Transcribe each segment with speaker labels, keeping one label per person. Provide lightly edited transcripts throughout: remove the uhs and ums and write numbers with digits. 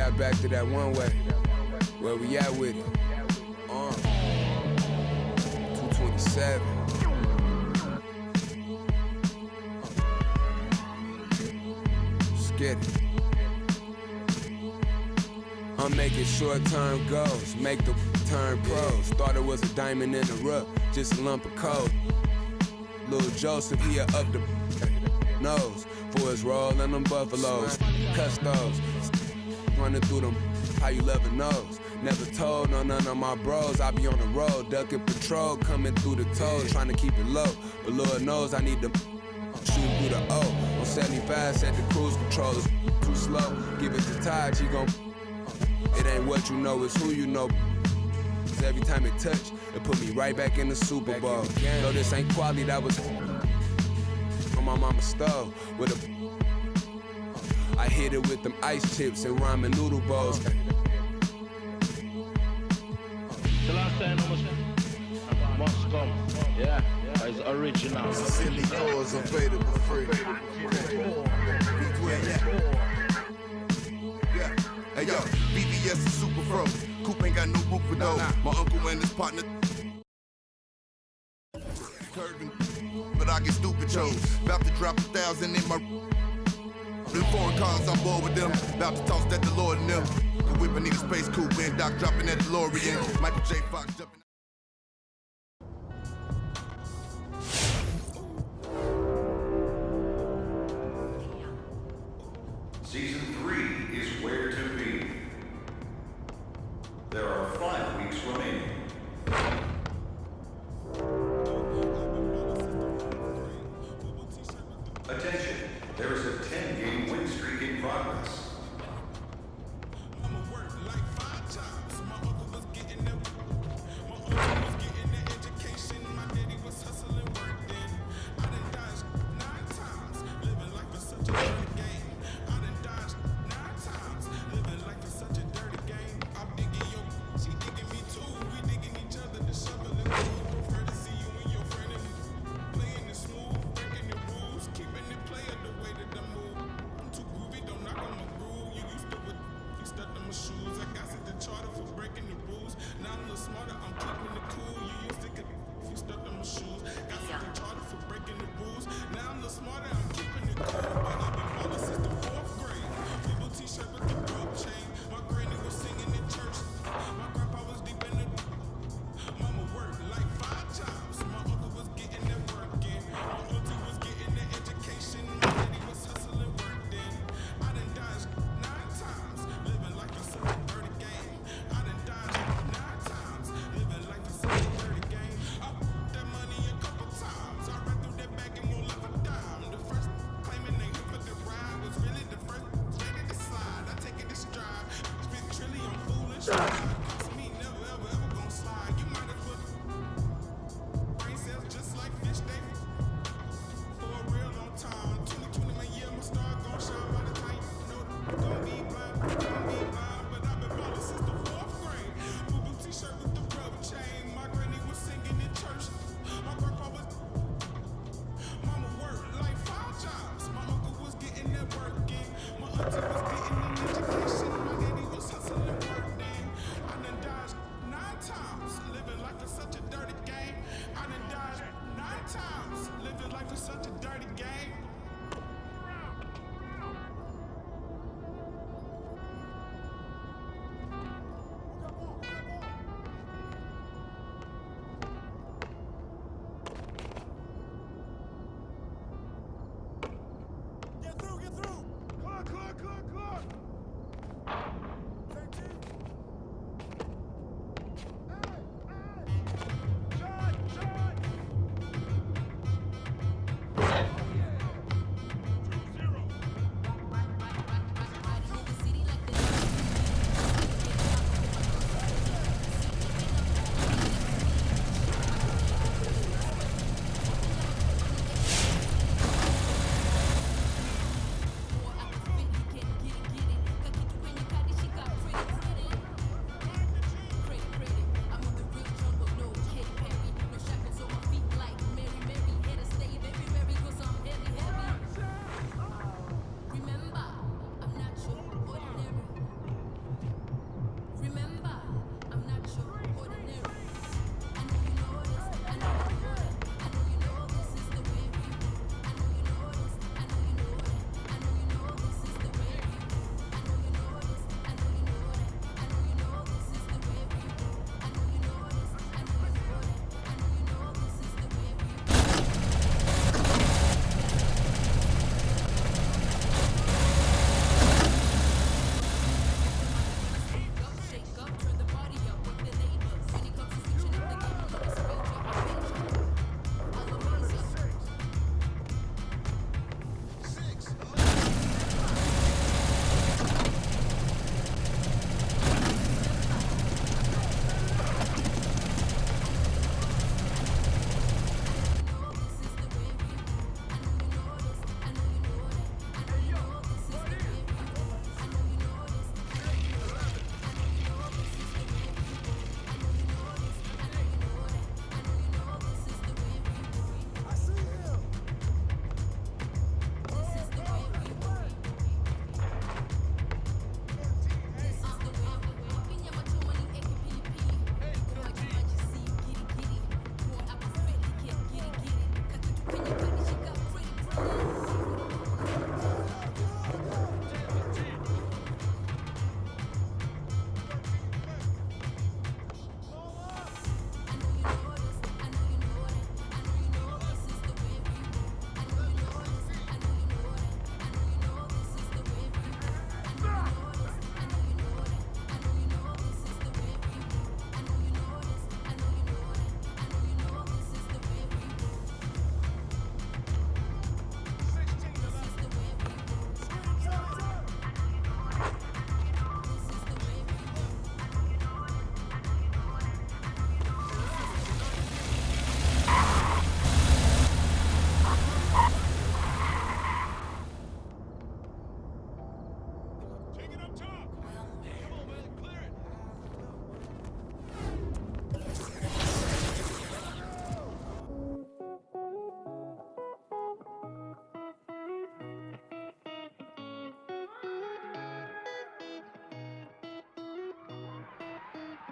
Speaker 1: got back to that one way. Where we at with it? 227. Let's get it. I'm making short-term goals, make the turn pros. Thought it was a diamond in the rough, just a lump of coal. Lil' Joseph, he up the nose for his roll and them buffaloes. Custos, running through them, how you love a nose. Never told none of my bros, I be on the road, ducking patrol, coming through the toes, trying to keep it low. But Lord knows I need to shoot through the O. On 75, set the cruise controllers too slow. Give it to Taj, he gon'. It ain't what you know, it's who you know. Cause every time it touch, it put me right back in the Super Bowl. No, this ain't quality, that was on my mama's stove with a. I hit it with them ice chips and ramen noodle bowls.
Speaker 2: The last time must come, yeah, it's original.
Speaker 3: Silly cause available free. Yeah. Hey yo, BBS is super froze. Coop ain't got no roof with those. My uncle and his partner. But I get stupid chose. About to drop 1,000 in my. The foreign cars on board with them. About to toss that DeLorean them. The whip I need a space coupe and Doc dropping that DeLorean. Michael J. Fox jumping.
Speaker 4: Season 3 is where to be. There are 5 weeks remaining. Attention, there is a 10-game win streak in progress.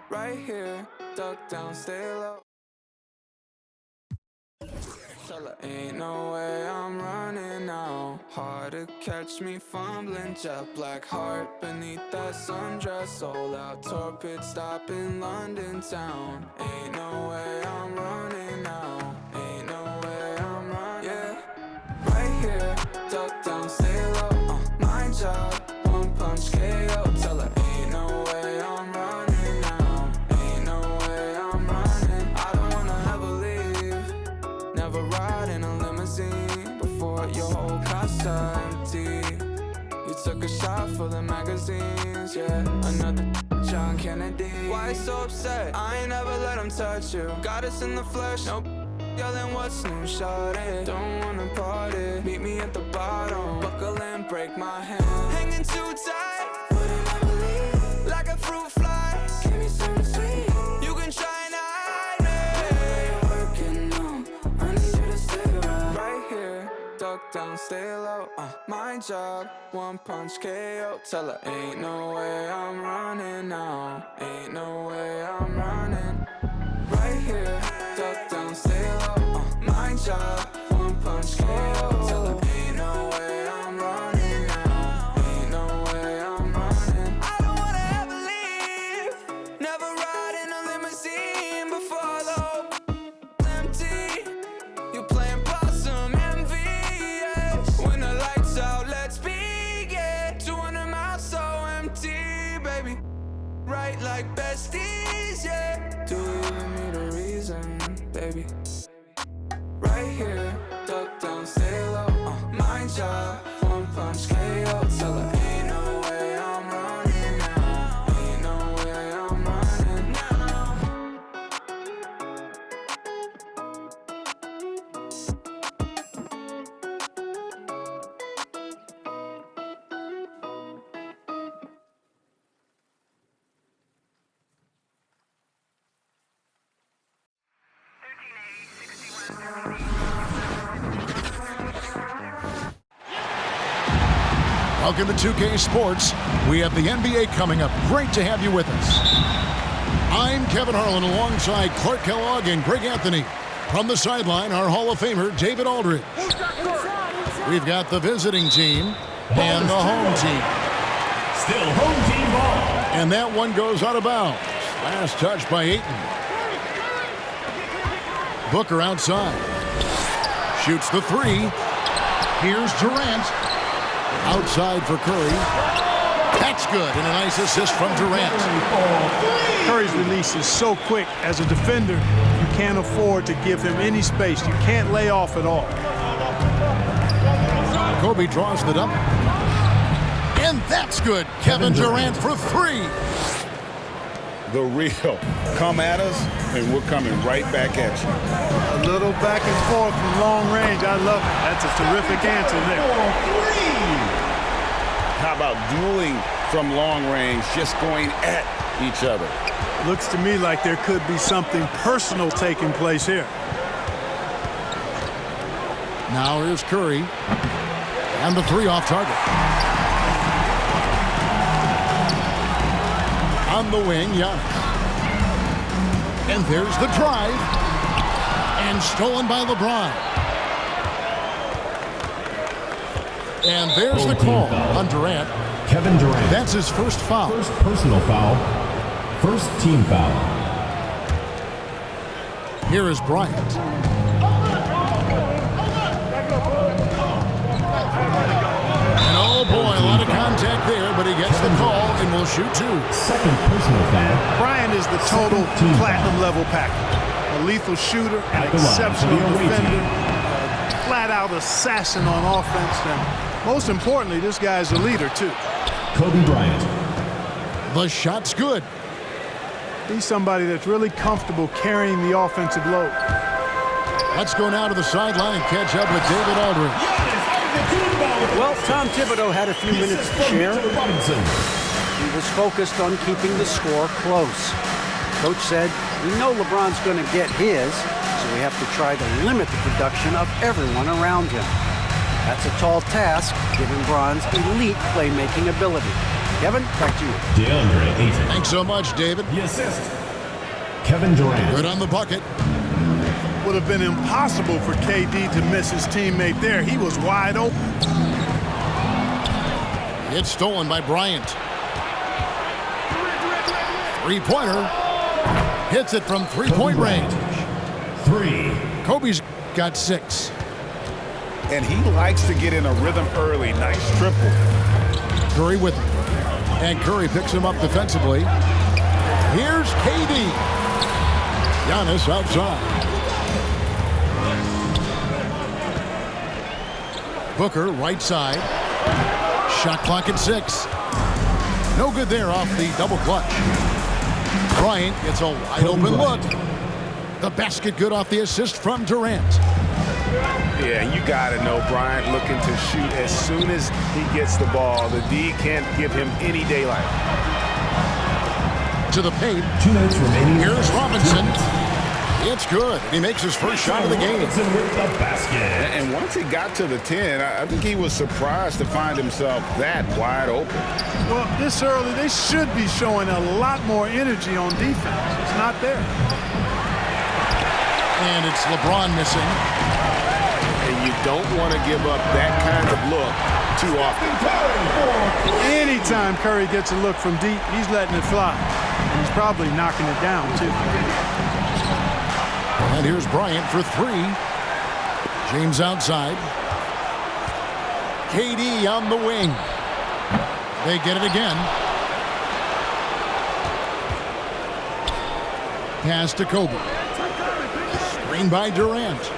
Speaker 1: right here, duck down, stay low. Tell her, ain't no way I'm running now. Hard to catch me fumbling, jet black heart beneath that sundress. Sold out tour pit stop in London town. Ain't no way I'm running now. Ain't no way I'm running. Yeah, right here, duck down, stay low. My job, one punch KO. Tell her, ain't no way I'm running now. Ain't no way I'm running. I don't wanna ever leave. Never ride in a limousine before your whole car's empty. You took a shot for the magazines, yeah. Another John Kennedy. Why so upset? I ain't never let him touch you. Got us in the flesh, no yelling what's new, shawty. Don't wanna party, meet me at the bottom. Buckle and break my hand. Hanging too tight, wouldn't ever leave. Like a fruit fly, give me something sweet. You can try and hide me. You're working on, I need you to stay right here. Duck down, stay low. My job, one punch KO. Tell her, ain't no way I'm running now. Ain't no way I'm running. Right here, duck down, stay low. My job, one punch KO. Tell her, ain't no way I'm running now. Ain't no way I'm running. I don't wanna ever leave. Never ride in a limousine before the whole empty. You playing possum envy, yeah. When the lights out, let's begin. 200 miles so empty, baby. Right like besties, yeah. Do you even need a reason, baby? Right here, duck down, stay low. My job, one punch KO. Tell her, ain't no way I'm running now. Ain't no way I'm running now.
Speaker 5: Welcome to 2K Sports. We have the NBA coming up. Great to have you with us. I'm Kevin Harlan alongside Clark Kellogg and Greg Anthony. From the sideline, our Hall of Famer, David Aldridge. We've got the visiting team and the home team.
Speaker 6: Still home team ball.
Speaker 5: And that one goes out of bounds. Last touch by Ayton. Booker outside. Shoots the three. Here's Durant. Outside for Curry. That's good, and a nice assist from Durant.
Speaker 7: Curry's release is so quick. As a defender, you can't afford to give him any space. You can't lay off at all.
Speaker 5: Kobe draws the double. And that's good. Kevin Durant for three.
Speaker 8: The real. Come at us, and we're coming right back at you.
Speaker 7: A little back and forth from long range. I love it. That's a terrific answer there.
Speaker 8: How about dueling from long range, just going at each other?
Speaker 7: Looks to me like there could be something personal taking place here.
Speaker 5: Now here's Curry. And the three off target. On the wing, Giannis. And there's the drive. And stolen by LeBron. And there's the call on Durant.
Speaker 6: Kevin Durant.
Speaker 5: That's his first foul.
Speaker 6: First personal foul. First team foul.
Speaker 5: Here is Bryant. And oh boy, a lot of contact there, but he gets the call and will shoot two.
Speaker 6: Second personal foul.
Speaker 7: Bryant is the total platinum level package. A lethal shooter, an exceptional defender, a flat-out assassin on offense, and most importantly, this guy's a leader, too.
Speaker 6: Kobe Bryant.
Speaker 5: The shot's good.
Speaker 7: He's somebody that's really comfortable carrying the offensive load.
Speaker 5: Let's go now to the sideline and catch up with David Aldridge.
Speaker 9: Well, Tom Thibodeau had a few minutes to share. He was focused on keeping the score close. Coach said, we know LeBron's going to get his, so we have to try to limit the production of everyone around him. That's a tall task, given Bron's elite playmaking ability. Kevin, back to you.
Speaker 6: DeAndre Ayton.
Speaker 5: Thanks so much, David.
Speaker 6: The assist, Kevin Durant.
Speaker 5: Good on the bucket.
Speaker 7: Would have been impossible for KD to miss his teammate there. He was wide open.
Speaker 5: It's stolen by Bryant. Three-pointer. Hits it from three-point range.
Speaker 6: 3.
Speaker 5: Kobe's got 6.
Speaker 8: And he likes to get in a rhythm early. Nice triple.
Speaker 5: Curry with him. And Curry picks him up defensively. Here's KD. Giannis outside. Booker right side. Shot clock at 6. No good there off the double clutch. Bryant gets a wide open look. The basket good off the assist from Durant.
Speaker 8: Yeah, you got to know Bryant looking to shoot as soon as he gets the ball. The D can't give him any daylight.
Speaker 5: To the paint.
Speaker 6: 2 minutes remaining.
Speaker 5: Here's Robinson. It's good. He makes his first shot of the game.
Speaker 6: Robinson with the basket.
Speaker 8: And once he got to the 10, I think he was surprised to find himself that wide open.
Speaker 7: Well, this early, they should be showing a lot more energy on defense. It's not there.
Speaker 5: And it's LeBron missing.
Speaker 8: And you don't want to give up that kind of look too often.
Speaker 7: Anytime Curry gets a look from deep, he's letting it fly. And he's probably knocking it down, too.
Speaker 5: And here's Bryant for 3. James outside. KD on the wing. They get it again. Pass to Kobe. Screen by Durant.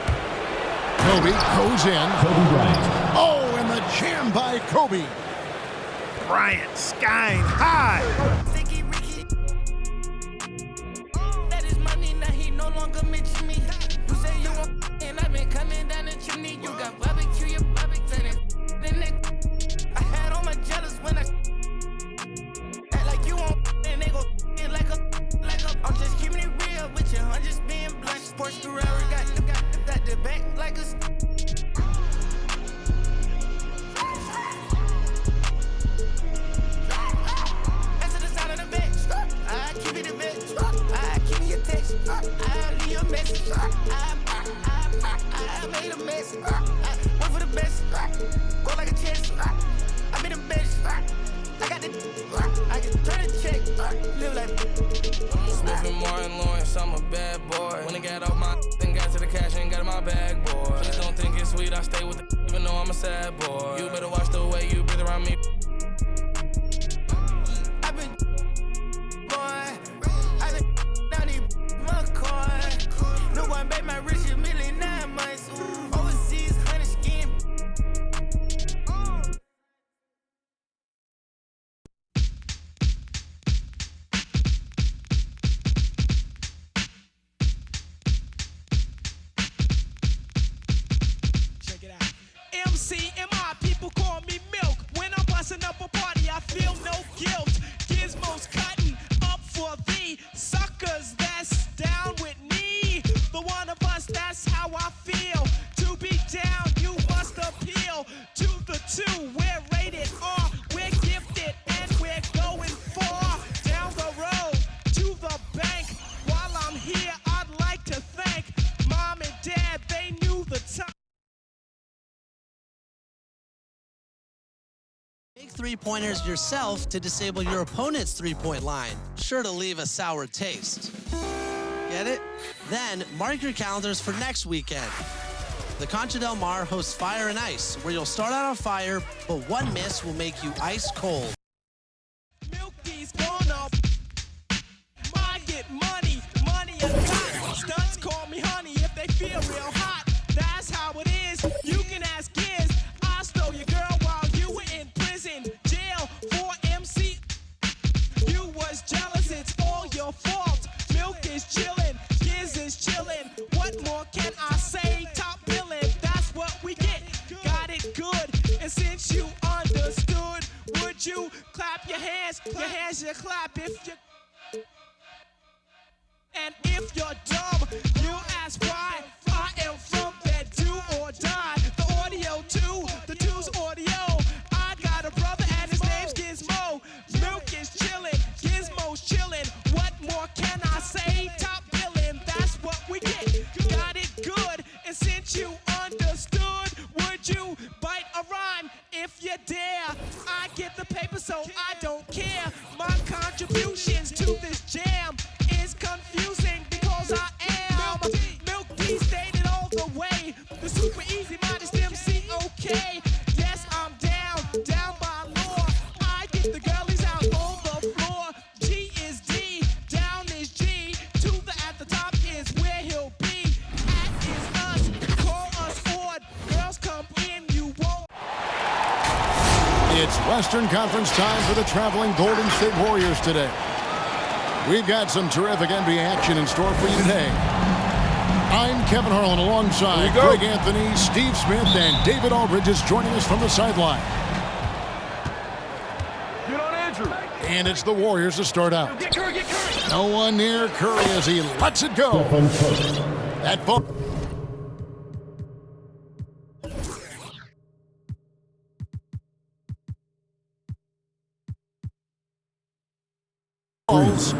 Speaker 5: Kobe goes in.
Speaker 6: Kobe Bryant.
Speaker 5: Oh, and the jam by Kobe.
Speaker 7: Bryant skying high.
Speaker 10: That is money, now he no longer mention me. You say you want, and I've been coming down the chimney. You got barbecue, your barbecue, and I had all my jealous when I act like you want, and they go like a. I'm just keeping it real with you. I'm just being blunt. Sports Ferrari got the back like a. I leave a message. I made a mess. Went for the best. Go like a chest. I made the best. I got the. I can turn a check. Live like. Smith and Martin Lawrence, I'm a bad boy. When I got off my, then got to the cash and got in my bag, boy. Please don't think it's sweet. I stay with it, even though I'm a sad boy. You better watch the way you breathe around me. I've been. No one bet my rich a million 9 months. Overseas, 100 skin.
Speaker 11: Check it out. MC and my people call me Milk. When I'm busting up a party, I feel no guilt. Gizmos cutting up for the suckers that's down with me. The one of us, that's how I feel. To be down, you must appeal to the 2. We're rated R, we're gifted, and we're going far down the road to the bank. While I'm here, I'd like to thank Mom and Dad, they knew the time.
Speaker 12: Make three-pointers yourself to disable your opponent's three-point line. Sure to leave a sour taste. Get it? Then mark your calendars for next weekend. The Concha Del Mar hosts Fire and Ice, where you'll start out on fire, but one miss will make you ice cold.
Speaker 11: Milky's gonna I get money and hot. Stunts call me honey if they feel real hot. That's how it is. You can ask Giz. I stole your girl while you were in prison. Jail for MC. You was jealous, it's all your fault. Milk is chillin', Giz is chillin'. What more can I say? Top billin', that's what we get. Got it good. And since you understood, would you clap your hands? Your hands you clap if you. And if you're dumb, you ask why. I am from that do or die. The audio too, the two's audio. I got a brother and his name's Gizmo.
Speaker 5: Western Conference time for the traveling Golden State Warriors today. We've got some terrific NBA action in store for you today. I'm Kevin Harlan alongside Greg Anthony, Steve Smith, and David Aldridge is joining us from the sideline.
Speaker 13: Get on Andrew.
Speaker 5: And it's the Warriors to start out.
Speaker 13: Get Curry, get Curry.
Speaker 5: No one near Curry as he lets it go. That ball.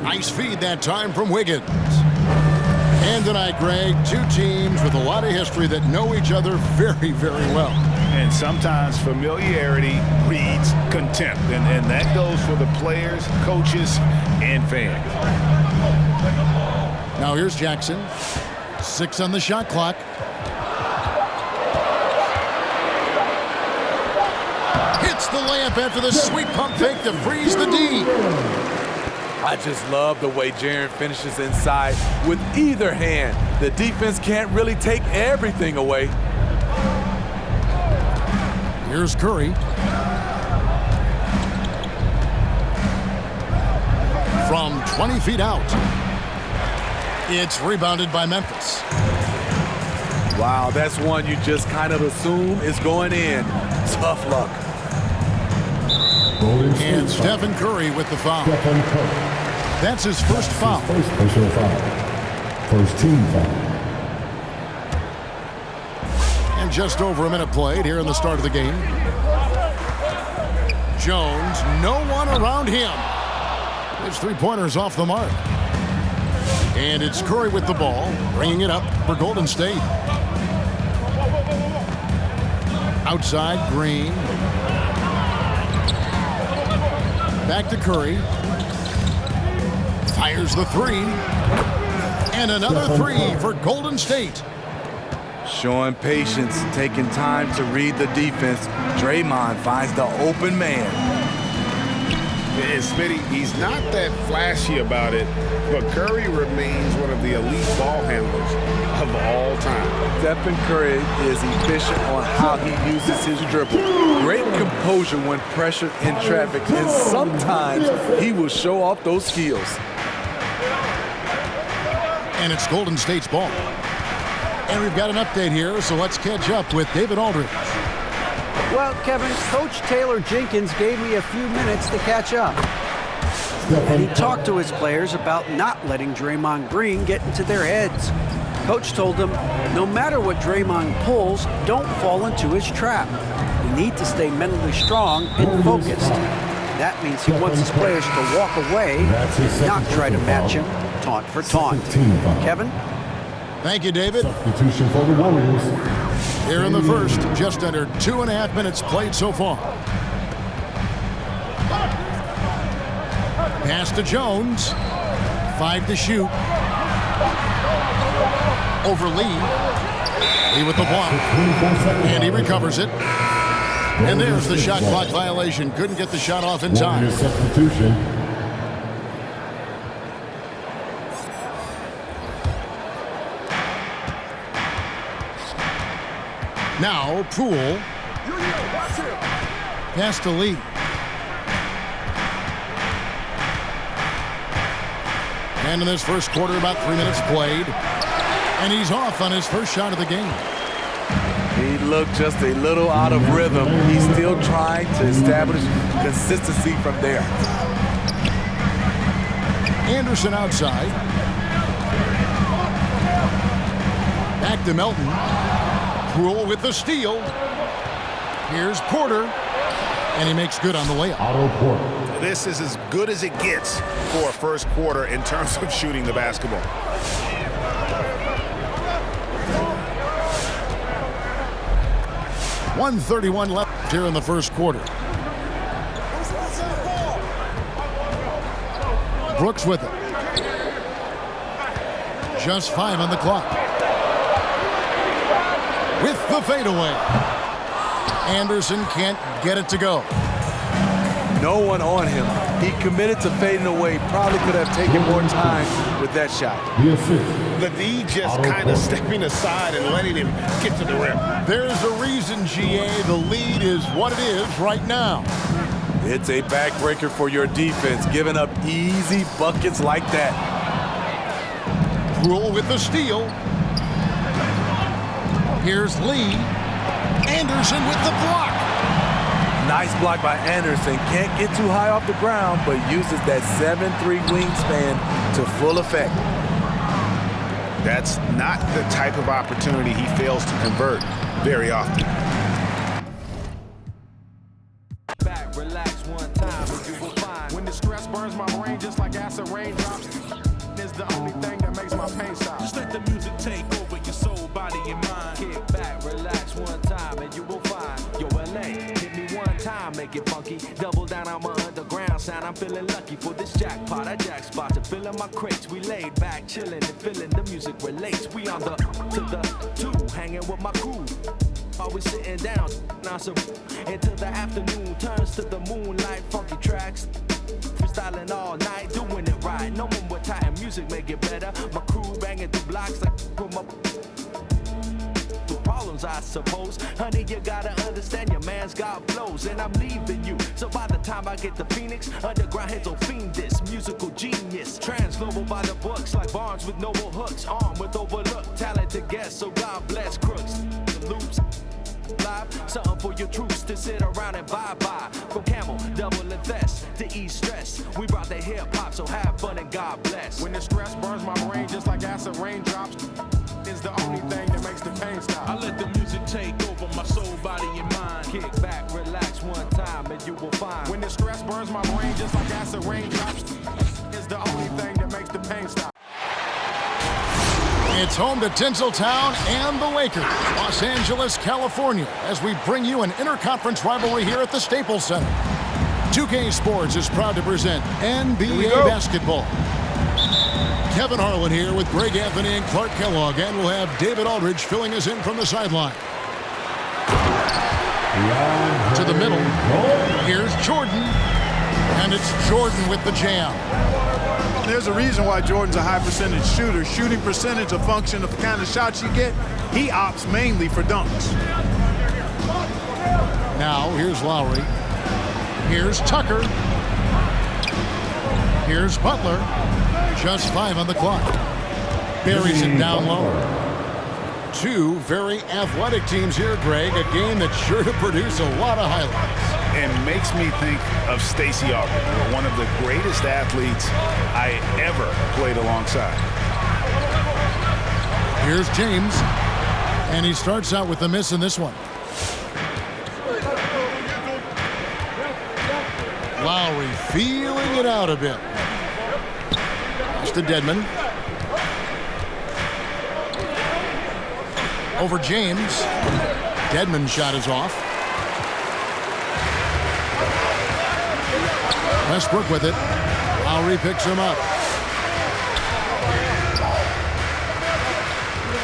Speaker 5: Nice feed that time from Wiggins. And tonight, Greg, two teams with a lot of history that know each other very, very well.
Speaker 8: And sometimes familiarity breeds contempt. And that goes for the players, coaches, and fans.
Speaker 5: Now here's Jackson. 6 on the shot clock. Hits the layup after the sweet pump fake to freeze the D.
Speaker 14: I just love the way Jaren finishes inside with either hand. The defense can't really take everything away.
Speaker 5: Here's Curry. From 20 feet out. It's rebounded by Memphis.
Speaker 14: Wow, that's one you just kind of assume is going in. Tough luck.
Speaker 5: And Devin Curry with the foul. That's his first foul.
Speaker 6: First personal foul. First team foul.
Speaker 5: And just over a minute played here in the start of the game. Jones, no one around him. His three-pointer's off the mark. And it's Curry with the ball, bringing it up for Golden State. Outside, Green. Back to Curry. Fires the three. And another three for Golden State.
Speaker 14: Showing patience, taking time to read the defense. Draymond finds the open man.
Speaker 8: And Smitty, he's not that flashy about it, but Curry remains one of the elite ball handlers of all time.
Speaker 14: Stephen Curry is efficient on how he uses his dribble. Great composure when pressured in traffic, and sometimes he will show off those skills.
Speaker 5: And it's Golden State's ball. And we've got an update here, so let's catch up with David Aldridge.
Speaker 9: Well, Kevin, Coach Taylor Jenkins gave me a few minutes to catch up. And he talked to his players about not letting Draymond Green get into their heads. Coach told them, no matter what Draymond pulls, don't fall into his trap. We need to stay mentally strong and focused. That means he wants his players to walk away and not try to match him taunt for taunt. Kevin?
Speaker 5: Thank you, David.
Speaker 6: Substitution for the Warriors.
Speaker 5: Here in the first, just under 2.5 minutes played so far. Pass to Jones. 5 to shoot. Over Lee. Lee with the block. And he recovers it. And there's the shot clock violation. Couldn't get the shot off in time.
Speaker 6: Warriors substitution.
Speaker 5: Now, Poole. Pass to Lee. And in this first quarter, about 3 minutes played. And he's off on his first shot of the game.
Speaker 14: He looked just a little out of rhythm. He's still trying to establish consistency from there.
Speaker 5: Anderson outside. Back to Melton. Poole with the steal. Here's Porter. And he makes good on the layup.
Speaker 6: Otto Porter.
Speaker 8: This is as good as it gets for a first quarter in terms of shooting the basketball.
Speaker 5: .131 left here in the first quarter. Brooks with it. Just 5 on the clock. With the fadeaway. Anderson can't get it to go.
Speaker 14: No one on him. He committed to fading away. Probably could have taken more time with that shot.
Speaker 8: The D just kind of stepping aside and letting him get to the rim.
Speaker 5: There's a reason, GA, the lead is what it is right now.
Speaker 14: It's a backbreaker for your defense, giving up easy buckets like that.
Speaker 5: Rule with the steal. Here's Lee. Anderson with the block.
Speaker 14: Nice block by Anderson. Can't get too high off the ground, but uses that 7'3" wingspan to full effect.
Speaker 8: That's not the type of opportunity he fails to convert very often.
Speaker 11: Back, relax one time, and you will find. When the stress burns my brain just like acid raindrops, is the only thing that makes my pain stop. Just let the music take over your soul, body, and mind. Kick back, relax one time, and you will find. Yo, LA, hit me one time, make it funky. Double down on my underground sound. I'm feeling lucky for this jackpot. I jack spots and filling my crates. We laid back, chilling and feeling the music relates. We on the to the two, hanging with my crew. Always sitting down, until the afternoon turns to the moonlight. Funky tracks, freestyling all night, doing it right. No one with tight music make it better. My crew banging through blocks like from up. Problems, I suppose. Honey, you gotta understand your man's got flows, and I'm leaving you. So by the time I get to Phoenix, underground heads will fiend this musical genius. Transglobal by the books, like Barnes with noble hooks, armed with overlooked talented guests. So God bless crooks, the loops. Live, something for your troops to sit around and bye-bye. From Camel, double invest to ease stress. We brought the hip-hop, so have fun and God bless. When the stress burns my brain just like acid raindrops, is the only thing that makes the pain stop. I let the music take over my soul, body, and mind. Kick back, relax one time, and you will find. When the stress burns my brain just like acid raindrops, is the only thing that makes the pain stop.
Speaker 5: It's home to Tinseltown and the Lakers, Los Angeles, California, as we bring you an interconference rivalry here at the Staples Center. 2K Sports is proud to present NBA basketball. Kevin Harlan here with Greg Anthony and Clark Kellogg, and we'll have David Aldridge filling us in from the sideline. To the middle, here's Jordan, and it's Jordan with the jam.
Speaker 7: There's a reason why Jordan's a high percentage shooter. Shooting percentage a function of the kind of shots you get. He opts mainly for dunks.
Speaker 5: Now here's Lowry. Here's Tucker. Here's Butler. Just 5 on the clock. Buries it down low. Two very athletic teams here, Greg. A game that's sure to produce a lot of highlights.
Speaker 8: And makes me think of Stacey Augmon, one of the greatest athletes I ever played alongside.
Speaker 5: Here's James, and he starts out with a miss in this one. Lowry feeling it out a bit. It's to Dedmon. Over James. Dedmon's shot is off. Westbrook with it. Lowry picks him up.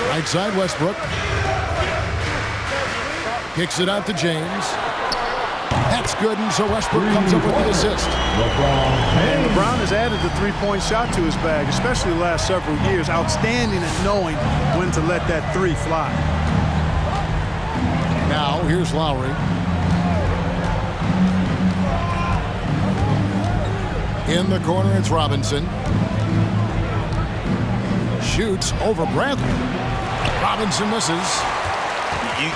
Speaker 5: Right side, Westbrook. Kicks it out to James. That's good, and so Westbrook comes up with the assist.
Speaker 7: And LeBron has added the three-point shot to his bag, especially the last several years. Outstanding at knowing when to let that three fly.
Speaker 5: Now, here's Lowry. In the corner, it's Robinson. Shoots over Bradley. Robinson misses.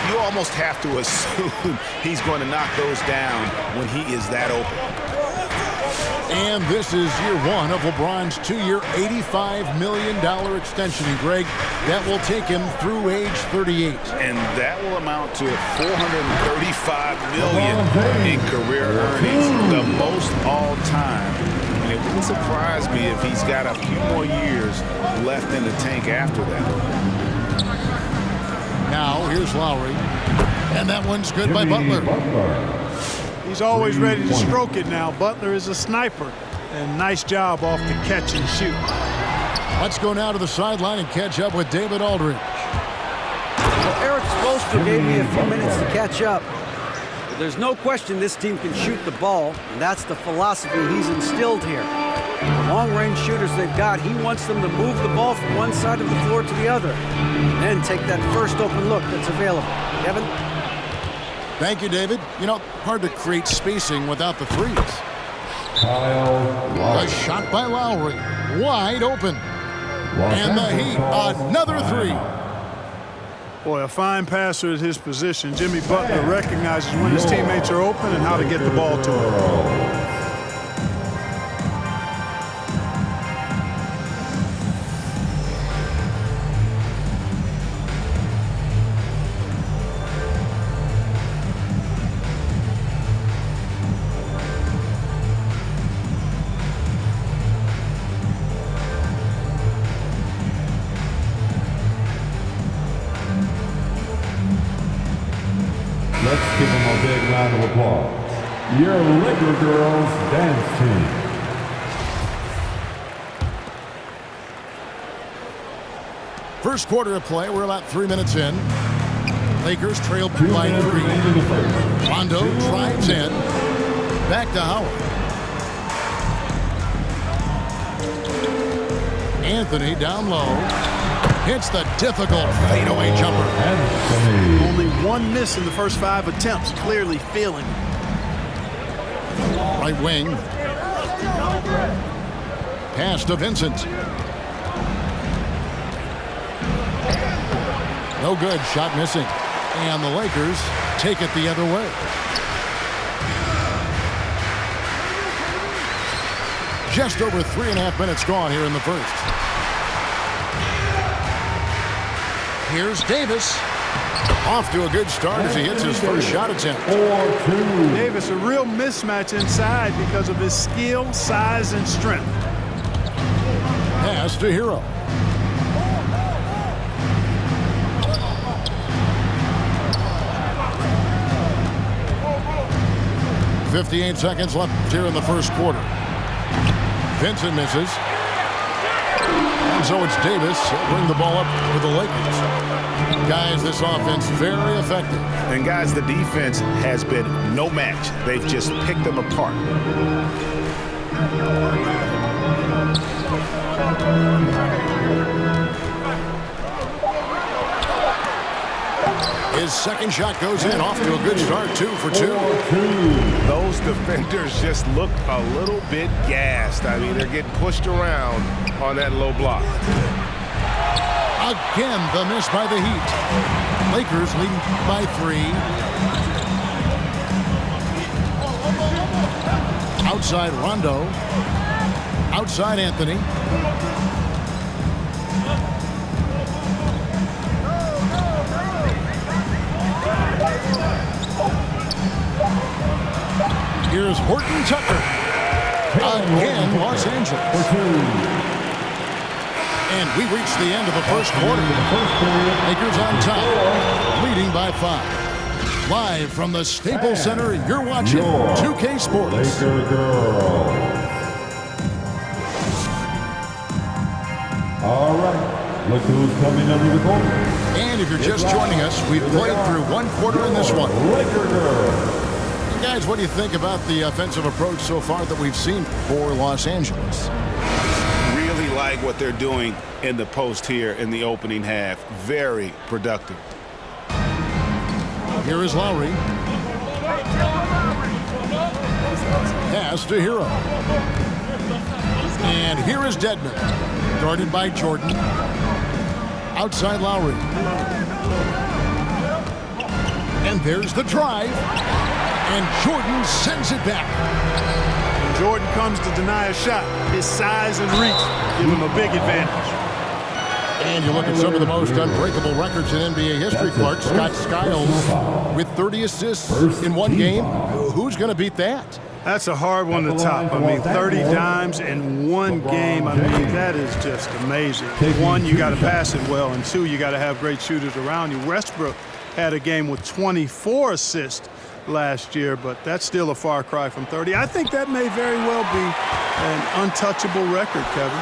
Speaker 8: You almost have to assume he's going to knock those down when he is that open.
Speaker 5: And this is year one of LeBron's 2-year, $85 million extension. And Greg, that will take him through age 38.
Speaker 8: And that will amount to $435 million in career earnings, the most all time. And it wouldn't surprise me if he's got a few more years left in the tank after that.
Speaker 5: Now, here's Lowry. And that one's good by Butler.
Speaker 7: He's always ready to stroke it now. Butler is a sniper. And nice job off the catch and shoot.
Speaker 5: Let's go now to the sideline and catch up with David Aldridge.
Speaker 9: Well, Eric Spoelstra gave me a few minutes to catch up. But there's no question this team can shoot the ball, and that's the philosophy he's instilled here. The long-range shooters they've got, he wants them to move the ball from one side of the floor to the other, and then take that first open look that's available. Kevin?
Speaker 5: Thank you, David. You know, hard to create spacing without the threes. A shot by Lowry. Wide open. And the Heat, another three.
Speaker 7: Boy, a fine passer at his position. Jimmy Butler recognizes when his teammates are open and how to get the ball to him.
Speaker 6: Let's give them a big round of applause. Your Laker Girls Dance Team.
Speaker 5: First quarter of play, we're about 3 minutes in. Lakers trail by 3. Rondo drives in. Back to Howard. Anthony down low. Hits the difficult fadeaway jumper.
Speaker 7: Only one miss in the first 5 attempts. Clearly feeling.
Speaker 5: Right wing. Pass to Vincent. No good. Shot missing. And the Lakers take it the other way. Just over 3.5 minutes gone here in the first. Here's Davis. Off to a good start as he hits his first shot attempt.
Speaker 7: Davis, a real mismatch inside because of his skill, size, and strength.
Speaker 5: Pass to Hero. .58 seconds left here in the first quarter. Vincent misses. And so it's Davis. He'll bring the ball up for the Lakers. Guys, this offense very effective.
Speaker 8: And guys, the defense has been no match. They've just picked them apart.
Speaker 5: His second shot goes in. Off to a good start. 2 for 2.
Speaker 8: Those defenders just look a little bit gassed. I mean, they're getting pushed around on that low block.
Speaker 5: Again, the miss by the Heat. Lakers leading by 3. Outside Rondo. Outside Anthony. Here's Horton Tucker. Again, Los Angeles. And we reach the end of the first quarter. Lakers on top, leading by 5. Live from the Staples Center, you're watching 2K Sports.
Speaker 6: Laker Girls. All right, look who's coming under the court.
Speaker 5: And if you're just joining us, we've played through 1 quarter in this one.
Speaker 6: Laker Girls.
Speaker 5: And guys, what do you think about the offensive approach so far that we've seen for Los Angeles?
Speaker 8: Really like what they're doing in the post here in the opening half. Very productive.
Speaker 5: Here is Lowry. Pass to Hero. And here is Dedmon. Guarded by Jordan. Outside Lowry. And there's the drive. And Jordan sends it back.
Speaker 7: When Jordan comes to deny a shot, his size and reach give him a big advantage.
Speaker 5: And you look at some of the most unbreakable records in NBA history, Clark. Scott Skiles with 30 assists in 1 game. Who's going to beat that?
Speaker 7: That's a hard one to top. I mean, 30 dimes in 1 game. I mean, that is just amazing. 1, you got to pass it well, and 2, you got to have great shooters around you. Westbrook had a game with 24 assists last year, but that's still a far cry from 30. I think that may very well be an untouchable record, Kevin.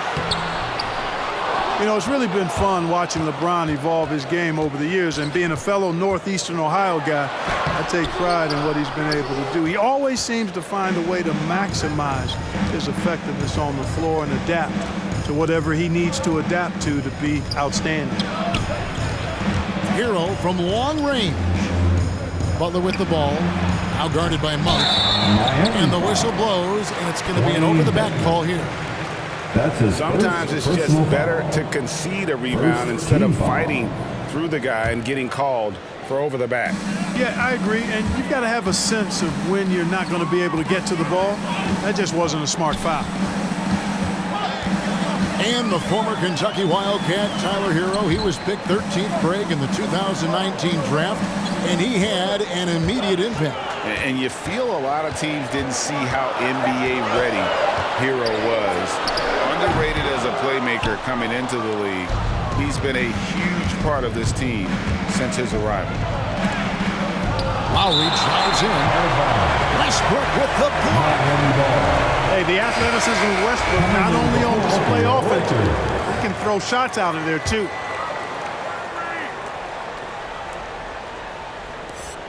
Speaker 7: You know, it's really been fun watching LeBron evolve his game over the years, and being a fellow Northeastern Ohio guy, I take pride in what he's been able to do. He always seems to find a way to maximize his effectiveness on the floor and adapt to whatever he needs to adapt to be outstanding.
Speaker 5: Hero from long range. Butler with the ball. Now guarded by Monk. And the whistle blows, and it's going to be an over-the-back call here.
Speaker 8: Sometimes it's just better to concede a rebound instead of fighting through the guy and getting called for over the back.
Speaker 7: Yeah, I agree, and you've got to have a sense of when you're not going to be able to get to the ball. That just wasn't a smart foul.
Speaker 5: And the former Kentucky Wildcat, Tyler Hero, he was picked 13th, Greg, in the 2019 draft, and he had an immediate impact.
Speaker 8: And you feel a lot of teams didn't see how NBA ready Hero was. Underrated as a playmaker coming into the league. He's been a huge part of this team since his arrival.
Speaker 5: Lowry drives in. Westbrook with the block.
Speaker 7: Hey, the athleticism of Westbrook not only on display offensively, he can throw shots out of there too.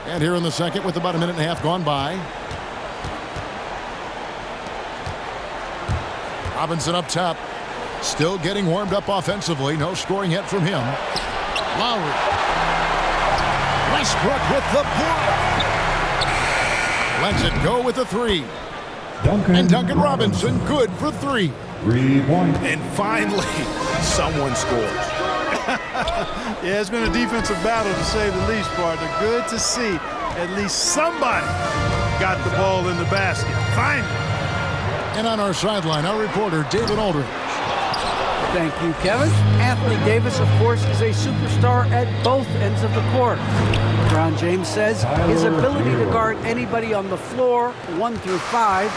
Speaker 5: And here in the second with about a minute and a half gone by. Robinson up top. Still getting warmed up offensively. No scoring yet from him. Lowry. Westbrook with the block. Lets it go with a three. And Duncan Robinson good for 3.
Speaker 6: 3 points.
Speaker 8: And finally, someone scores.
Speaker 7: Yeah, it's been a defensive battle to say the least, partner. Good to see at least somebody got the ball in the basket. Finally.
Speaker 5: And on our sideline, our reporter, David Aldridge.
Speaker 9: Thank you, Kevin. Anthony Davis, of course, is a superstar at both ends of the court. LeBron James says his ability to guard anybody on the floor, 1 through 5,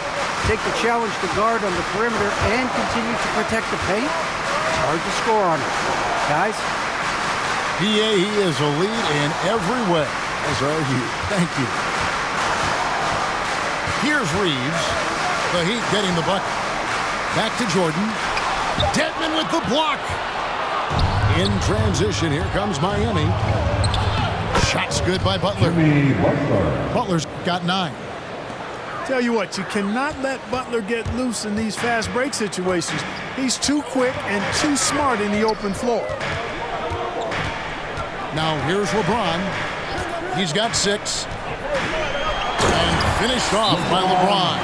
Speaker 9: take the challenge to guard on the perimeter, and continue to protect the paint, it's hard to score on it. Guys?
Speaker 5: He is a lead in every way, as are you. Thank you. Here's Reeves. The Heat getting the bucket. Back to Jordan. Dedmon with the block. In transition, here comes Miami. Shot's good by Butler. Butler's got 9.
Speaker 7: Tell you what, you cannot let Butler get loose in these fast break situations. He's too quick and too smart in the open floor.
Speaker 5: Now here's LeBron. He's got 6. And finished off by LeBron.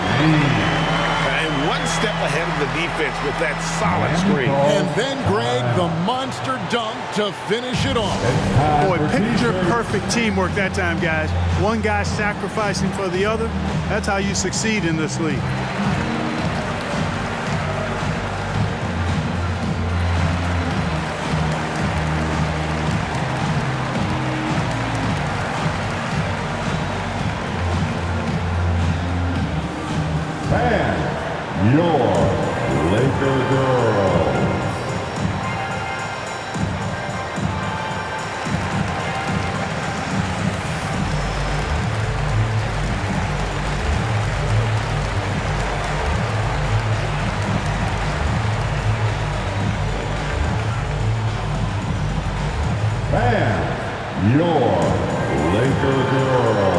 Speaker 8: And one step ahead of the defense with that solid screen.
Speaker 5: And then, Greg, the monster dunk to finish it off.
Speaker 7: Boy, picture perfect teamwork that time, guys. One guy sacrificing for the other. That's how you succeed in this league.
Speaker 6: Your Laker girls. Fan, your Laker girls.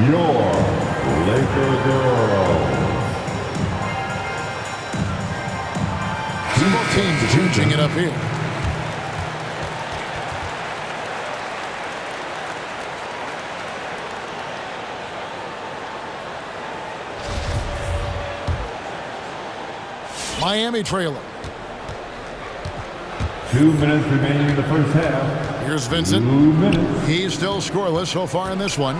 Speaker 6: Your Laker girls.
Speaker 5: Both teams changing it up here. Miami trailer.
Speaker 6: 2 minutes remaining in the first half.
Speaker 5: Here's Vincent.
Speaker 6: 2 minutes.
Speaker 5: He's still scoreless so far in this one.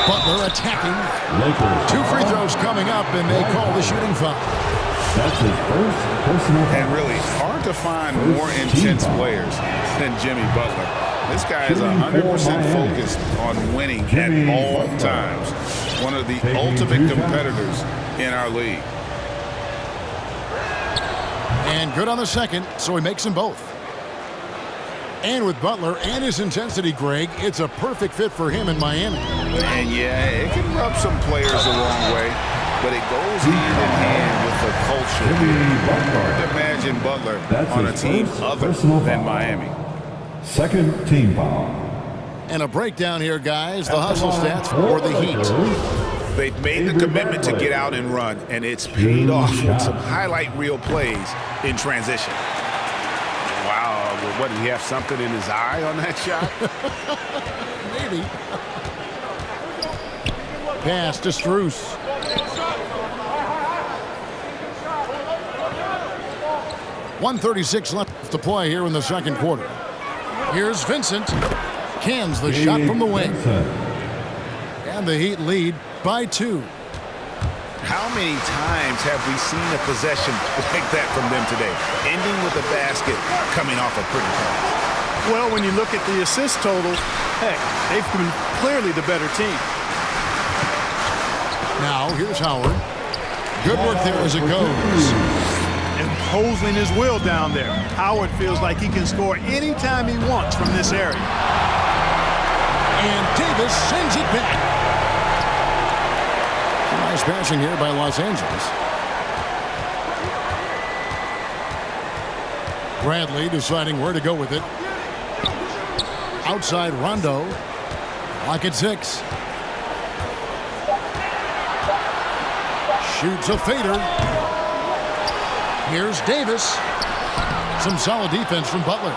Speaker 5: Butler attacking.
Speaker 6: Lakers.
Speaker 5: 2 free throws coming up, and they call the shooting foul.
Speaker 6: That's his first personal foul.
Speaker 8: And really hard to find more intense players than Jimmy Butler. This guy is 100% focused on winning at all times. One of the ultimate competitors in our league.
Speaker 5: And good on the second, so he makes them both. And with Butler and his intensity, Greg, it's a perfect fit for him in Miami.
Speaker 8: And yeah, it can rub some players the wrong way, but it goes hand in hand with the culture. Hard to imagine Butler on a team other than Miami.
Speaker 6: Second team foul.
Speaker 5: And a breakdown here, guys. The hustle stats for the Heat.
Speaker 8: They've made the commitment to get out and run, and it's paid off with some highlight reel plays in transition. Wow, what, did he have something in his eye on that shot?
Speaker 5: Maybe. Pass to Strus. .136 left to play here in the second quarter. Here's Vincent. Cans the shot from the wing. And the Heat lead by 2.
Speaker 8: How many times have we seen a possession like that from them today? Ending with a basket, coming off a pretty pass.
Speaker 7: Well, when you look at the assist total, heck, they've been clearly the better team.
Speaker 5: Now, here's Howard. Good work there as it goes.
Speaker 7: Imposing his will down there. Howard feels like he can score anytime he wants from this area.
Speaker 5: And Davis sends it back. Nice passing here by Los Angeles. Bradley deciding where to go with it. Outside Rondo. Lock at 6. Shoots a fader. Here's Davis. Some solid defense from Butler.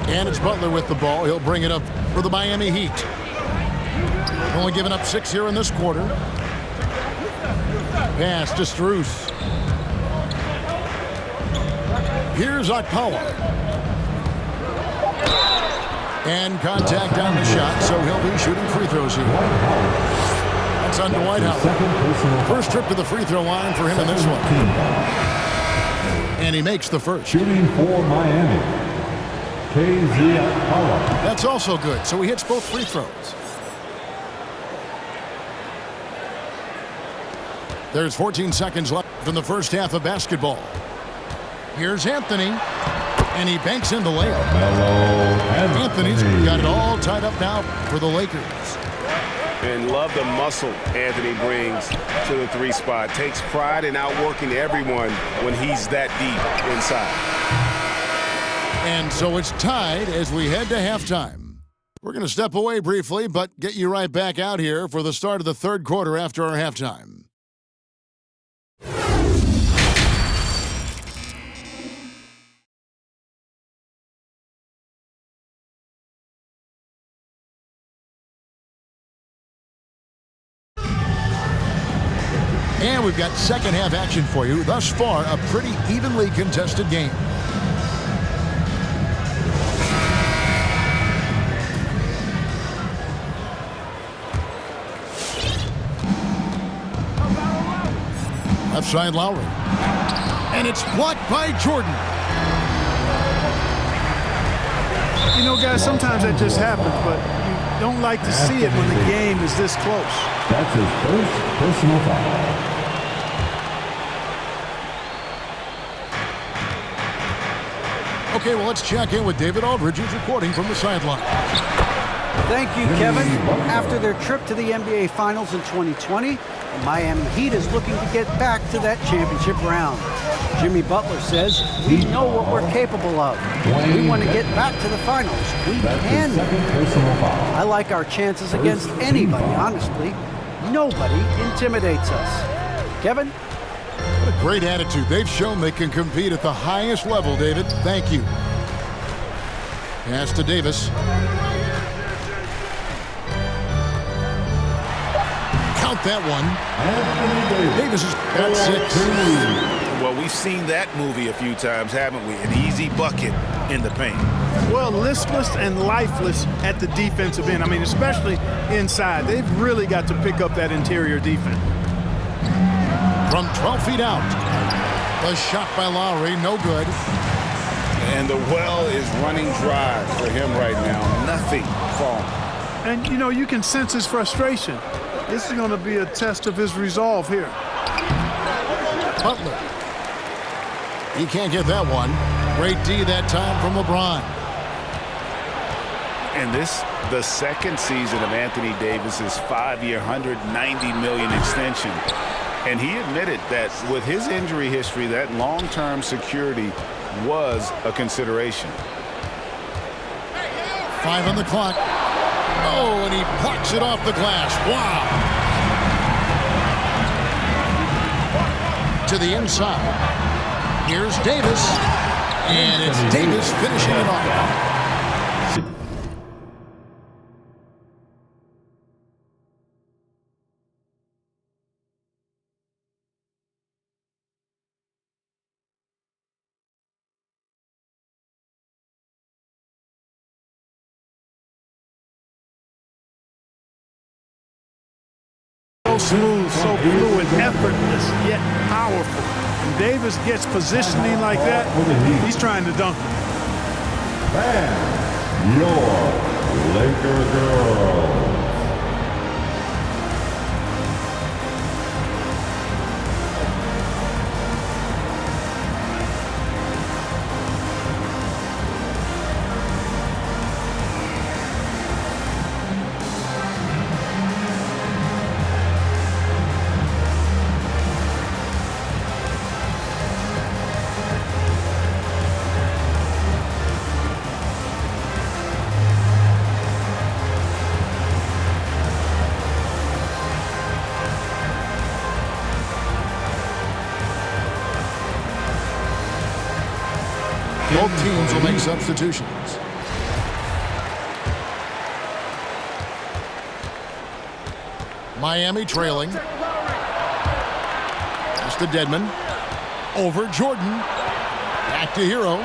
Speaker 5: And it's Butler with the ball. He'll bring it up for the Miami Heat. Only giving up 6 here in this quarter. Pass to Strus. Here's Okpala. And contact on the shot, so he'll be shooting free throws here. That's on Dwight Howard. First trip to the free throw line for him in this one. And he makes the first.
Speaker 6: Shooting for Miami. KZ Okpala.
Speaker 5: That's also good, so he hits both free throws. There's 14 seconds left in the first half of basketball. Here's Anthony, and he banks in the layup. Anthony's got it all tied up now for the Lakers.
Speaker 15: And love the muscle Anthony brings to the 3 spot. Takes pride in outworking everyone when he's that deep inside.
Speaker 5: And so it's tied as we head to halftime. We're going to step away briefly, but get you right back out here for the start of the third quarter after our halftime. And we've got second half action for you. Thus far, a pretty evenly contested game. Left side Lowry. And it's blocked by Jordan.
Speaker 7: You know, guys, sometimes that just happens, but you don't like to see it when the game is this close.
Speaker 6: That's his first personal foul.
Speaker 5: Okay, well, let's check in with David Aldridge, who's reporting from the sideline.
Speaker 9: Thank you, Kevin. After their trip to the NBA Finals in 2020, the Miami Heat is looking to get back to that championship round. Jimmy Butler says, we know what we're capable of. We want to get back to the finals. We can. I like our chances against anybody, honestly. Nobody intimidates us. Kevin?
Speaker 5: What a great attitude. They've shown they can compete at the highest level, David. Thank you. Pass to Davis. Count that one. Davis has got 6.
Speaker 8: Well, we've seen that movie a few times, haven't we? An easy bucket in the paint.
Speaker 7: Well, listless and lifeless at the defensive end. I mean, especially inside. They've really got to pick up that interior defense.
Speaker 5: From 12 feet out. The shot by Lowry, no good.
Speaker 15: And the well is running dry for him right now. Nothing falling.
Speaker 7: And, you know, you can sense his frustration. This is going to be a test of his resolve here.
Speaker 5: Butler. He can't get that one. Great D that time from LeBron.
Speaker 8: And this, the second season of Anthony Davis's 5-year, $190 million extension. And he admitted that with his injury history, that long-term security was a consideration.
Speaker 5: 5 on the clock. Oh, and he blocks it off the glass. Wow. To the inside. Here's Davis. And it's Davis finishing it off.
Speaker 7: Smooth, so fluid, effortless, yet powerful. When Davis gets positioning like that, he's trying to dunk it.
Speaker 6: And your Laker girls.
Speaker 5: Both teams will make substitutions. Miami trailing. Just to Dedmon. Over Jordan. Back to Hero.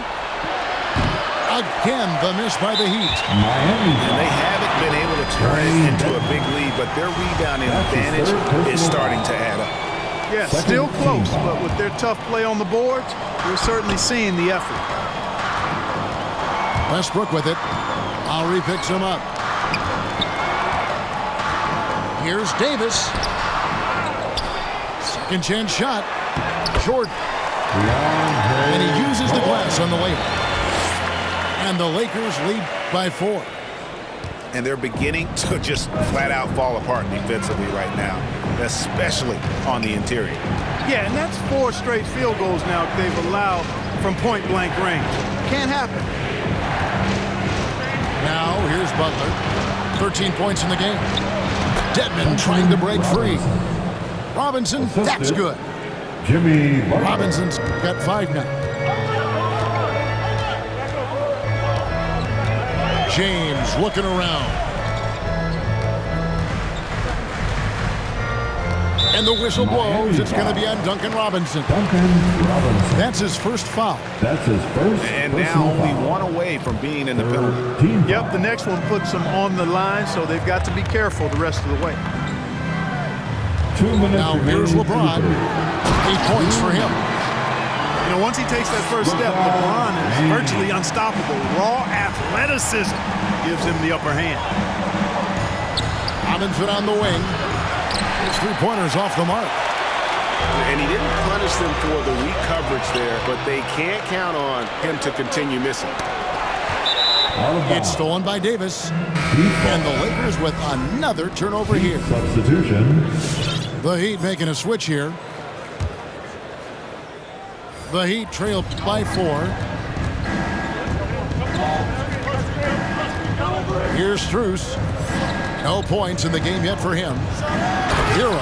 Speaker 5: Again, the miss by the Heat.
Speaker 8: Miami. And they haven't been able to turn it into a big lead, but their rebounding advantage is starting to add up.
Speaker 7: Yeah, still close, but with their tough play on the boards, we're certainly seeing the effort.
Speaker 5: Westbrook with it. Lowry picks him up. Here's Davis. Second chance shot. Jordan. And he uses the glass on the layup. And the Lakers lead by 4.
Speaker 8: And they're beginning to just flat out fall apart defensively right now, especially on the interior.
Speaker 7: Yeah, and that's 4 straight field goals now they've allowed from point-blank range. Can't happen.
Speaker 5: Now, here's Butler. 13 points in the game. Dedmon trying to break free. Robinson, that's good.
Speaker 6: Jimmy Butler.
Speaker 5: Robinson's got 5 now. James looking around. And the whistle blows. It's going to be on Duncan Robinson. That's his first foul.
Speaker 6: That's his first.
Speaker 8: And now only 1 away from being in the penalty.
Speaker 7: Yep, the next one puts them on the line, so they've got to be careful the rest of the way.
Speaker 6: 2 minutes.
Speaker 5: Now here's LeBron. 8 points for him.
Speaker 7: You know, once he takes that first step, LeBron is virtually unstoppable. Raw athleticism gives him the upper hand.
Speaker 5: Robinson on the wing. His 3-pointers off the mark.
Speaker 15: And he didn't punish them for the weak coverage there, but they can't count on him to continue missing.
Speaker 5: It's stolen by Davis. And the Lakers with another turnover here.
Speaker 6: Substitution.
Speaker 5: The Heat making a switch here. The Heat trail by 4. Here's Strus. No points in the game yet for him. Hero.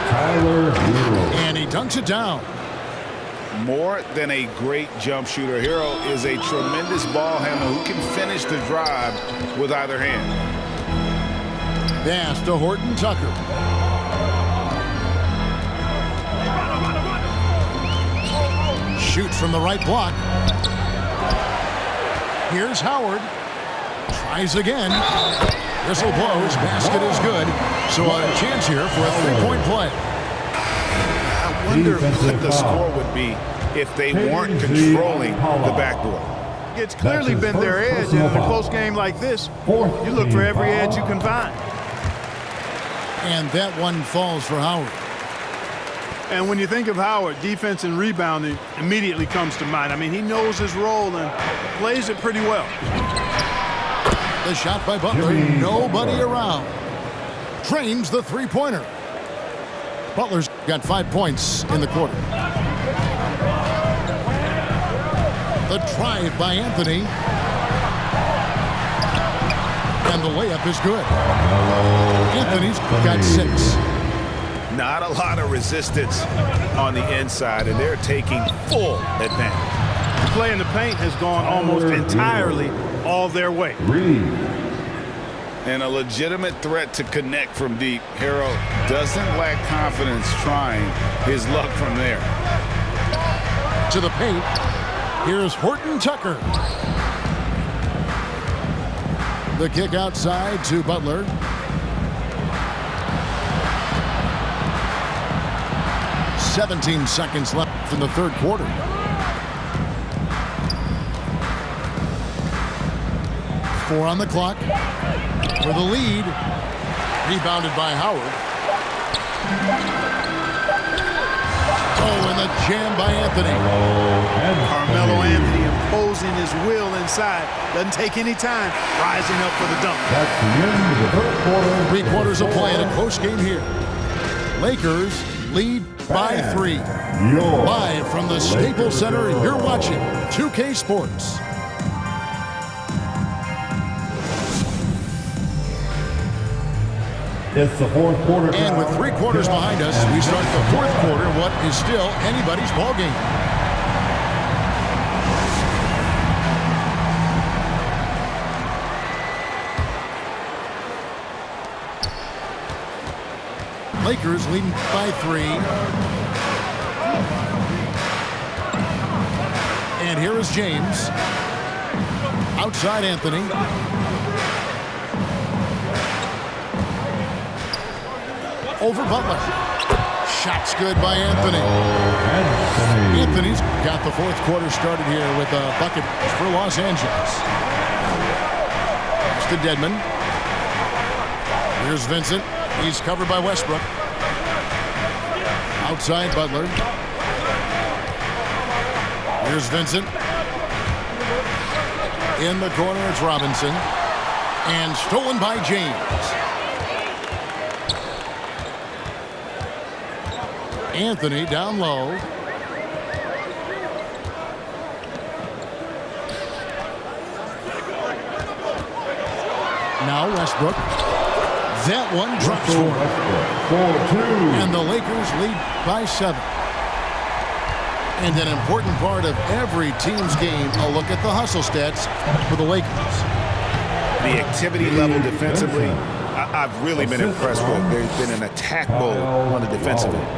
Speaker 6: Tyler Hero.
Speaker 5: And he dunks it down.
Speaker 8: More than a great jump shooter, Hero is a tremendous ball handler who can finish the drive with either hand.
Speaker 5: Pass to Horton Tucker. Shoots from the right block. Here's Howard. Tries again. Whistle blows. Basket is good. So a chance here for a 3-point play.
Speaker 8: I wonder what the score would be if they weren't controlling the backboard.
Speaker 7: It's clearly been their edge, and in a close game like this, you look for every edge you can find.
Speaker 5: And that one falls for Howard.
Speaker 7: And when you think of Howard, defense and rebounding immediately comes to mind. I mean, he knows his role and plays it pretty well.
Speaker 5: The shot by Butler, nobody around. Drains the 3-pointer. Butler's got 5 points in the quarter. The drive by Anthony. And the layup is good. Anthony's got 6.
Speaker 8: Not a lot of resistance on the inside, and they're taking full advantage.
Speaker 7: The play in the paint has gone almost entirely all their way.
Speaker 8: And a legitimate threat to connect from deep. Harrell doesn't lack confidence trying his luck from there.
Speaker 5: To the paint. Here's Horton Tucker. The kick outside to Butler. "17 seconds left in the third quarter. Four on the clock for the lead. Rebounded by Howard. Oh, and the jam by Anthony.
Speaker 7: Carmelo Anthony imposing his will inside. Doesn't take any time. Rising up for the dunk.
Speaker 6: That's the end of the third quarter.
Speaker 5: 3 quarters of play in a close game here. Lakers lead by 3. Live from the Staples Center, you're watching 2K Sports.
Speaker 6: It's the fourth quarter.
Speaker 5: And with 3 quarters behind us, we start the fourth quarter, what is still anybody's ball game. Lakers leading by 3. And here is James. Outside Anthony. Over Butler. Shot's good by Anthony. Anthony's got the fourth quarter started here with a bucket for Los Angeles. It's to Dedmon. Here's Vincent. He's covered by Westbrook. Outside Butler. Here's Vincent. In the corner, it's Robinson. And stolen by James. Anthony down low. Now Westbrook. That one drops for him. And the Lakers lead by 7. And an important part of every team's game, a look at the hustle stats for the Lakers.
Speaker 8: The activity level defensively, I've really been impressed with. There's been an attack mode on the defensive end.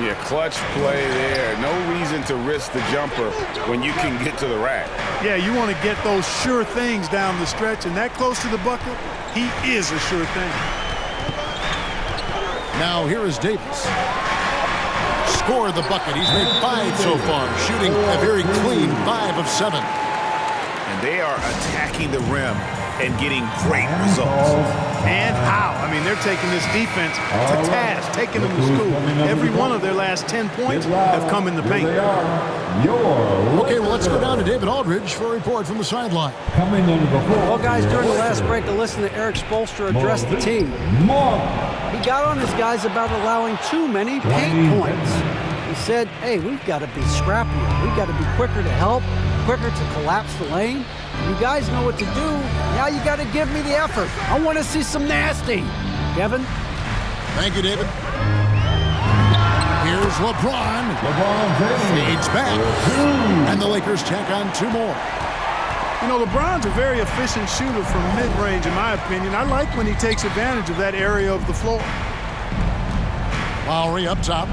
Speaker 8: Yeah, clutch play there. No reason to risk the jumper when you can get to the rack.
Speaker 7: Yeah, you want to get those sure things down the stretch, and that close to the bucket, he is a sure thing.
Speaker 5: Now here is Davis. Scored the bucket. He's made 5 so far, shooting a very clean 5 of 7.
Speaker 8: And they are attacking the rim and getting great results.
Speaker 7: And how? I mean, they're taking this defense to task, taking them to school. Every one of their last 10 points have come in the paint.
Speaker 5: Okay, well, let's go down to David Aldridge for a report from the sideline.
Speaker 9: Well, guys, during the last break, I listened to Eric Spoelstra address the team. He got on his guys about allowing too many paint points. He said, hey, we've got to be scrappier. We've got to be quicker to help, quicker to collapse the lane. You guys know what to do. Now you got to give me the effort. I want to see some nasty. Kevin?
Speaker 5: Thank you, David. Here's LeBron. Fades back. And the Lakers tack on 2 more.
Speaker 7: You know, LeBron's a very efficient shooter from mid-range, in my opinion. I like when he takes advantage of that area of the floor.
Speaker 5: Lowry up top.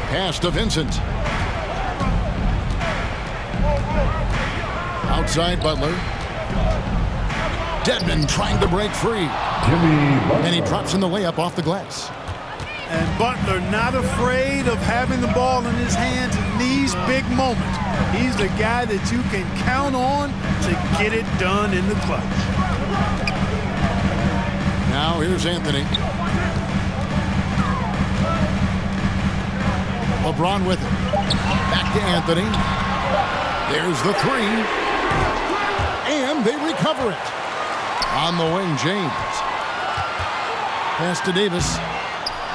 Speaker 5: Pass to Vincent. Outside Butler. Dedmon trying to break free. And he drops in the layup off the glass.
Speaker 7: And Butler not afraid of having the ball in his hands in these big moments. He's the guy that you can count on to get it done in the clutch.
Speaker 5: Now here's Anthony. LeBron with it. Back to Anthony. There's the 3. And they recover it. On the wing, James. Pass to Davis.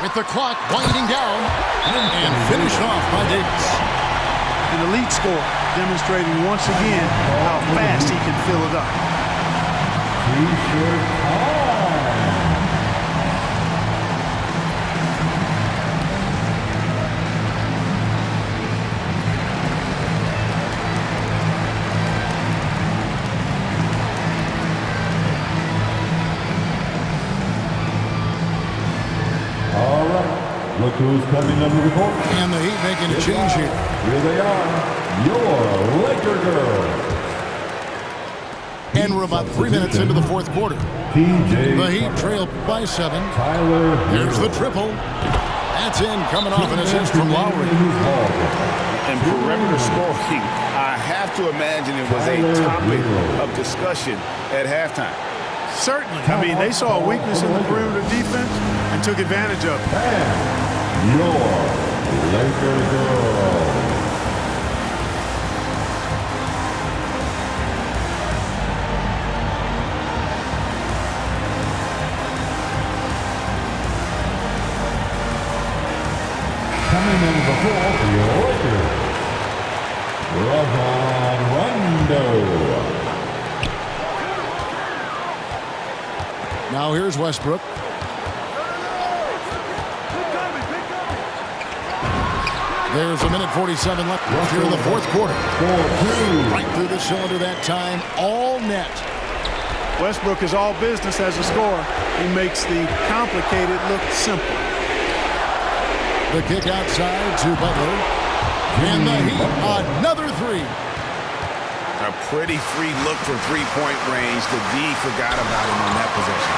Speaker 5: with the clock winding down and finished off by Davis.
Speaker 7: An elite score, demonstrating once again how fast he can fill it up.
Speaker 6: T-shirt time. All right, look who's coming under the court.
Speaker 5: And the Heat making a change here.
Speaker 6: Here they are, your Laker girls.
Speaker 5: And we're about 3 minutes into the fourth quarter. The Heat trail by 7.
Speaker 6: Tyler.
Speaker 5: There's the triple. That's in, coming off an assist from Lowry.
Speaker 8: And perimeter scoring, I have to imagine it was a topic of discussion at halftime.
Speaker 7: Certainly. I mean, they saw a weakness in the perimeter defense and took advantage of it.
Speaker 6: And your Laker girls. Coming in the floor for your Lakers, Rondo.
Speaker 5: Now here's Westbrook. There's a minute 47 left here in the fourth quarter. Right through the cylinder that time, all net.
Speaker 7: Westbrook is all business as a scorer. He makes the complicated look simple.
Speaker 5: The kick outside to Butler. And the Heat, another three.
Speaker 8: A pretty free look from three-point range. The D forgot about him on that possession.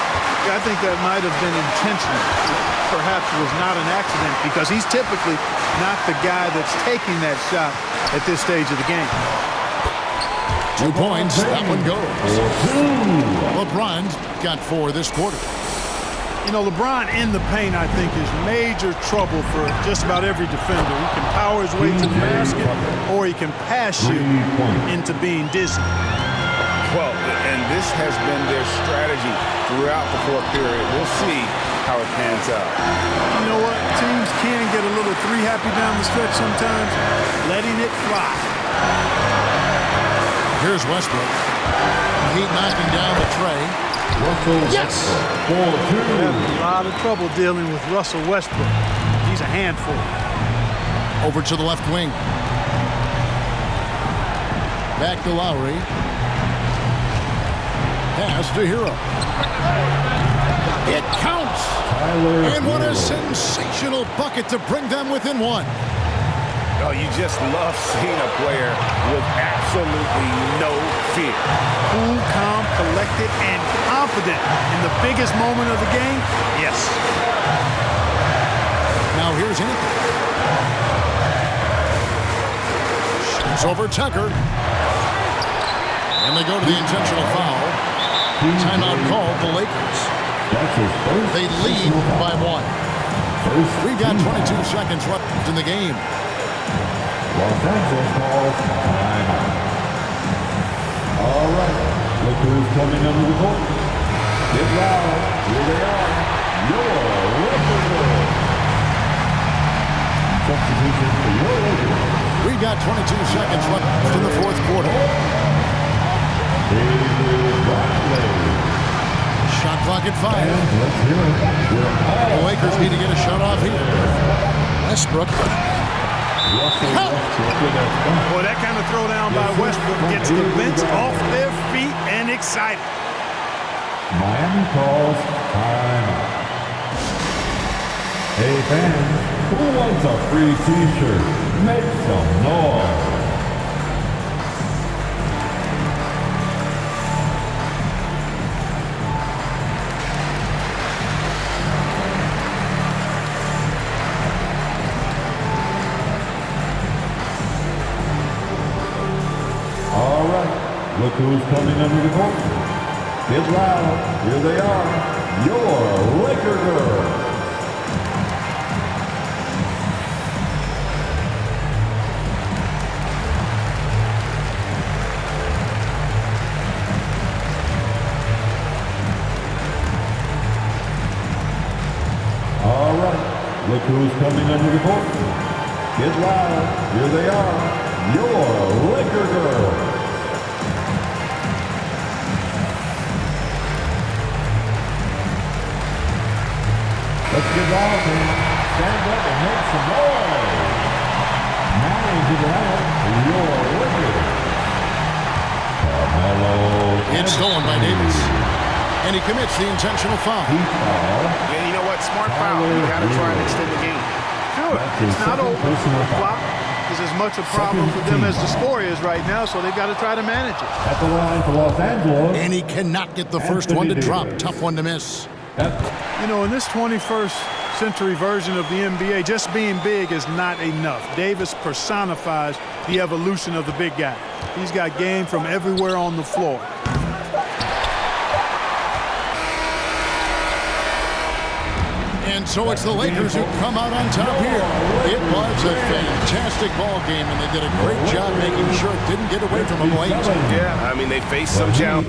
Speaker 7: Yeah, I think that might have been intentional. Perhaps it was not an accident because he's typically not the guy that's taking that shot at this stage of the game.
Speaker 5: 2 points, that one goes. LeBron's got 4 this quarter.
Speaker 7: You know, LeBron in the paint, I think, is major trouble for just about every defender. He can power his way to the basket, or he can pass you into being dizzy.
Speaker 8: Well, and this has been their strategy throughout the fourth period. We'll see how it pans out.
Speaker 7: You know what? Teams can get a little three-happy down the stretch sometimes, letting it fly.
Speaker 5: Here's Westbrook. Heat knocking down the tray.
Speaker 7: Yes! A lot of trouble dealing with Russell Westbrook. He's a handful.
Speaker 5: Over to the left wing. Back to Lowry. Pass to Hero. It counts! And what a sensational bucket to bring them within 1.
Speaker 8: Oh, you just love seeing a player with absolutely no fear.
Speaker 7: Cool, calm, collected, and confident in the biggest moment of the game? Yes.
Speaker 5: Now here's Anthony. Shoots over Tucker. And they go to the intentional foul. Timeout called the Lakers. They lead by 1. We've got 22 seconds left in the game.
Speaker 6: Los Angeles calls timeout. All right, look who's coming under the court. Get loud. Here they are. Your Laker girls. Substitution for your Lakers.
Speaker 5: We've got 22 seconds left in the fourth quarter. Shot clock at 5.
Speaker 6: Let's hear it.
Speaker 5: The Lakers need to get a shot off here. Westbrook.
Speaker 7: Boy, that kind of throwdown by Westbrook gets the bench off their feet and excited.
Speaker 6: Miami calls timeout. Hey fans, who wants a free t-shirt? Make some noise. All right, look who's coming under the court. Get loud. Here they are. Your Laker girls. All right, who's coming under the court. Get loud. Here they are, your Laker girls. Let's get loud and stand up and make some noise. Now to the line, your Lakers.
Speaker 5: It's stolen by Davis. And he commits the intentional foul.
Speaker 8: Yeah, you know what? Smart foul. You got to try and extend the game.
Speaker 7: Sure. It's not over. The clock is as much a problem for them as the score is right now, so they've got to try to manage it.
Speaker 6: At the line for Los Angeles.
Speaker 5: And he cannot get the first one to drop. Tough one to miss.
Speaker 7: You know, in this 21st century version of the NBA, just being big is not enough. Davis personifies the evolution of the big guy. He's got game from everywhere on the floor.
Speaker 5: And so it's the Lakers who come out on top here. It was a fantastic ball game, and they did a great job making sure it didn't get away from them late.
Speaker 15: Yeah, I mean, they faced some challenge.